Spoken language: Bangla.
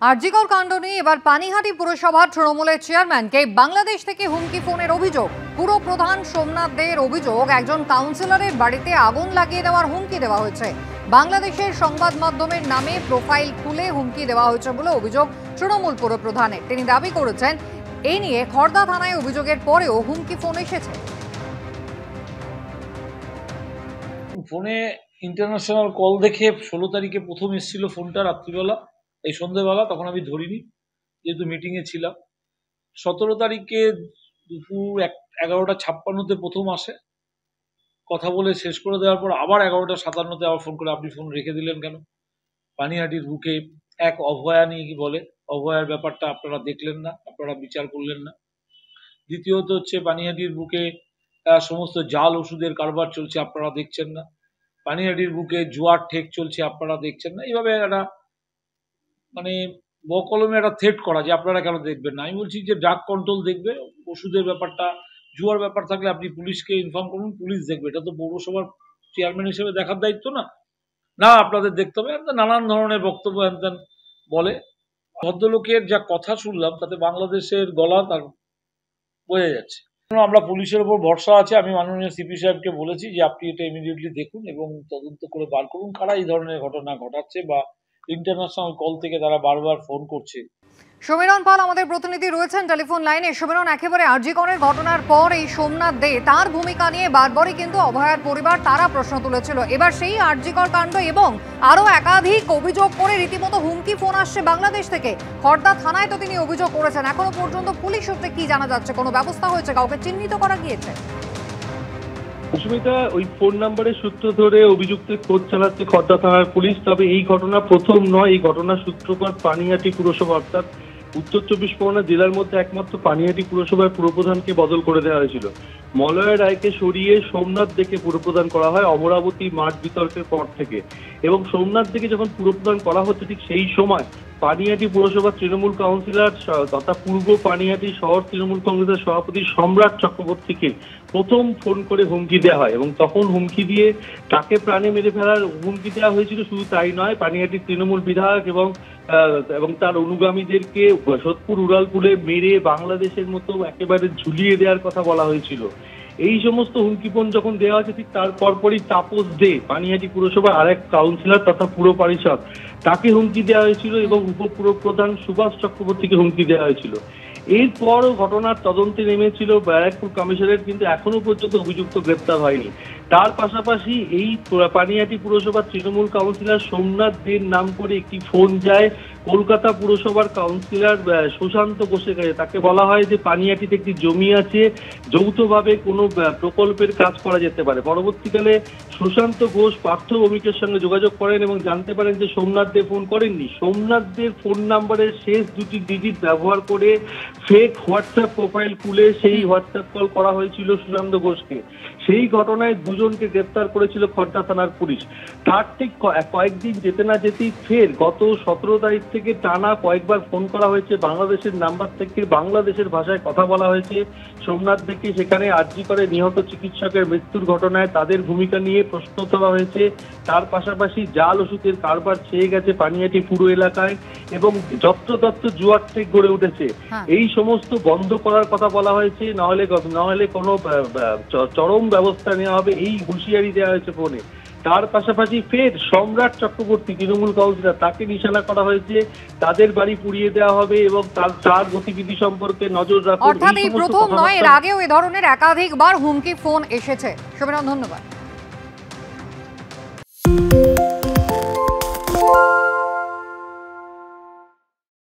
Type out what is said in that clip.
আরজিকর কাণ্ড নিয়ে এবার পানিহাটি পুরসভার তৃণমূলের চেয়ারম্যানকে বাংলাদেশ থেকে হুমকি ফোনের অভিযোগ। পুর প্রধান সোমনাথ দের অভিযোগ, একজন কাউন্সিলরের বাড়িতে আগুন লাগিয়ে দেওয়ার হুমকি দেওয়া হয়েছে। বাংলাদেশের সংবাদ মাধ্যমের নামে প্রোফাইল খুলে হুমকি দেওয়া হয়েছে বলে অভিযোগ তৃণমূল পুর প্রধানের। তিনি দাবি করেছেন, এই নিয়ে খড়দা থানায় অভিযোগের পরেও হুমকি ফোন এসেছে। ফোনে ইন্টারন্যাশনাল কল দেখে 16 তারিখে প্রথম এসেছিল ফোনটা রাত্রিবেলা, এই সন্ধ্যেবেলা, তখন আমি ধরিনি যেহেতু মিটিংয়ে ছিলাম। 17 তারিখে দুপুর 11:56-তে প্রথম আসে, কথা বলে শেষ করে দেওয়ার পর আবার 11:57-তে আবার ফোন করে, আপনি ফোন রেখে দিলেন কেন? পানিহাটির বুকে এক অভয়া নিয়ে কি বলে, অভয়ার ব্যাপারটা আপনারা দেখলেন না, আপনারা বিচার করলেন না। দ্বিতীয়ত হচ্ছে পানিহাটির বুকে সমস্ত জাল ওষুধের কারবার চলছে, আপনারা দেখছেন না। পানিহাটির বুকে জুয়ার ঠেক চলছে, আপনারা দেখছেন না। এইভাবে একটা মানে বকলমে একটা থ্রেট করা যে আপনারা কেন দেখবেন না। আমি বলছি যে ড্রাগ কন্ট্রোল দেখবে, ওষুধের ব্যাপারটা, জুয়ার ব্যাপার থাকলে আপনি পুলিশকে ইনফর্ম করুন, পুলিশ দেখবে। এটা তো পৌরসভার চেয়ারম্যান হিসেবে দেখার দায়িত্ব না, না আপনাদের দেখতে হবে। নানান ধরনের বক্তব্য হ্যান বলে। ভদ্রলোকের যা কথা শুনলাম তাতে বাংলাদেশের গলা তার বোঝা যাচ্ছে। আমরা পুলিশের উপর ভরসা আছে। আমি মাননীয় সিপি সাহেবকে বলেছি যে আপনি এটা ইমিডিয়েটলি দেখুন এবং তদন্ত করে বার করুন কারা এই ধরনের ঘটনা ঘটাচ্ছে বা ইন্টারন্যাশনাল কল থেকে তারা বারবার ফোন করছে। সমীরণ পাল আমাদের প্রতিনিধি রয়েছেন টেলিফোন লাইনে। সমীরণ, একেবারে আরজিকরের ঘটনার পর এই সোমনাথ দে তার ভূমিকা নিয়ে বারবারই কিন্তু অভয়ার পরিবার তারা প্রশ্ন তুলেছিল। এবার সেই আরজিকর কাণ্ড এবং আরো একাধিক অভিযোগ করে রীতিমতো হুমকি ফোন আসছে বাংলাদেশ থেকে। খড়দা থানায় তো তিনি অভিযোগ করেছেন। এখনো পর্যন্ত পুলিশ সূত্রে কি জানা যাচ্ছে? কোনো ব্যবস্থা হয়েছে? কাউকে চিহ্নিত করা গিয়েছে? সুস্মিতা, ওই ফোন নাম্বারের সূত্র ধরে অভিযুক্তের খোঁজ চালাচ্ছে খড়দা থানার পুলিশ। তবে এই ঘটনা প্রথম নয়। এই ঘটনার সূত্রপাত পানিহাটি পুরসভা, অর্থাৎ উত্তর 24 পরগনা জেলার মধ্যে একমাত্র পানিহাটি পুরসভার পুরপ্রধানকে বদল করে দেওয়া হয়েছিল। মলয় রায়কে সরিয়ে সোমনাথ দেকে পুরপ্রধান করা হয় অমরাবতী মাঠ বিতর্কের পর থেকে। এবং সোমনাথ দেকে যখন পুরপ্রধান করা হচ্ছে ঠিক সেই সময় পানিহাটি পুরসভার তৃণমূল কাউন্সিলর তথা পূর্ব পানিহাটি শহর তৃণমূল কংগ্রেসের সভাপতি সম্রাট চক্রবর্তীকে প্রথম ফোন করে হুমকি দেওয়া হয় এবং তখন হুমকি দিয়ে তাকে প্রাণে মেরে ফেলার হুমকি দেওয়া হয়েছিল। শুধু তাই নয়, পানিহাটির তৃণমূল বিধায়ক এবং তার অনুগামীদেরকে সোদপুর উড়ালপুরে মেরে বাংলাদেশের মতো একেবারে ঝুলিয়ে দেওয়ার কথা বলা হয়েছিল। এই সমস্ত হুমকিপণ যখন দেওয়া হয়েছে ঠিক তার পরপরই তাপস দে, পানিহাটি পুরসভার আরেক কাউন্সিলর তথা পুর পরিষদ, তাকে হুমকি দেওয়া হয়েছিল এবং উপপুর প্রধান সুভাষ চক্রবর্তীকে হুমকি দেওয়া হয়েছিল। এরপর ঘটনার তদন্তে নেমেছিল ব্যারাকপুর কমিশনারেট, কিন্তু এখনো পর্যন্ত অভিযুক্ত গ্রেপ্তার হয়নি। তার পাশাপাশি এই পানিহাটি পুরসভার তৃণমূল কাউন্সিলর সোমনাথ দের নাম করে একটি ফোন যায় কলকাতা পুরসভার কাউন্সিলর সুশান্ত ঘোষের কাছে। তাকে বলা হয় যে পানিহাটিতে একটি জমি আছে, যৌথভাবে কোনো প্রকল্পের কাজ করা যেতে পারে। পরবর্তীকালে সুশান্ত ঘোষ পার্থ ভৌমিকের সঙ্গে যোগাযোগ করেন এবং জানতে পারেন যে সোমনাথ দে ফোন করেননি। সোমনাথ দের ফোন নাম্বারের শেষ দুটি ডিজিট ব্যবহার করে ফেক হোয়াটসঅ্যাপ প্রোফাইল খুলে সেই হোয়াটসঅ্যাপ কল করা হয়েছিল সুশান্ত ঘোষকে। সেই ঘটনায় দুজনকে গ্রেপ্তার করেছিল খড়দা থানার পুলিশ। তার ঠিক কয়েকদিন যেতে না যেতেই ফের গত 17 তারিখ থেকে টানা কয়েকবার ফোন করা হয়েছে বাংলাদেশের নাম্বার থেকে, বাংলাদেশের ভাষায় কথা বলা হয়েছে সোমনাথ থেকে। সেখানে আরজিকরে নিহত চিকিৎসকের মৃত্যুর ঘটনায় তাদের ভূমিকা নিয়ে প্রশ্ন তোলা হয়েছে। তার পাশাপাশি জাল ওষুধের কারবার ছেয়ে গেছে পানিহাটি পুরো এলাকায় এবং যত্রতত্র জুয়ার ঠেক গড়ে উঠেছে। এই সমস্ত বন্ধ করার কথা বলা হয়েছে, নাহলে কোনো চরম ব্যবস্থা নেওয়া হবে, এই হুঁশিয়ারি দেওয়া হয়েছে ফোনে। তার পাশাপাশি ফের সম্রাট চক্রবর্তী তৃণমূল কাউন্সিলর, তাকে নিশানা করা হয়েছে, তাদের বাড়ি পুড়িয়ে দেওয়া হবে এবং তার গতিবিধি সম্পর্কে নজর রাখুন। অর্থাৎ এই প্রথম নয়, এর আগেও এ ধরনের একাধিকবার হুমকি ফোন এসেছে। সমীরণ, ধন্যবাদ।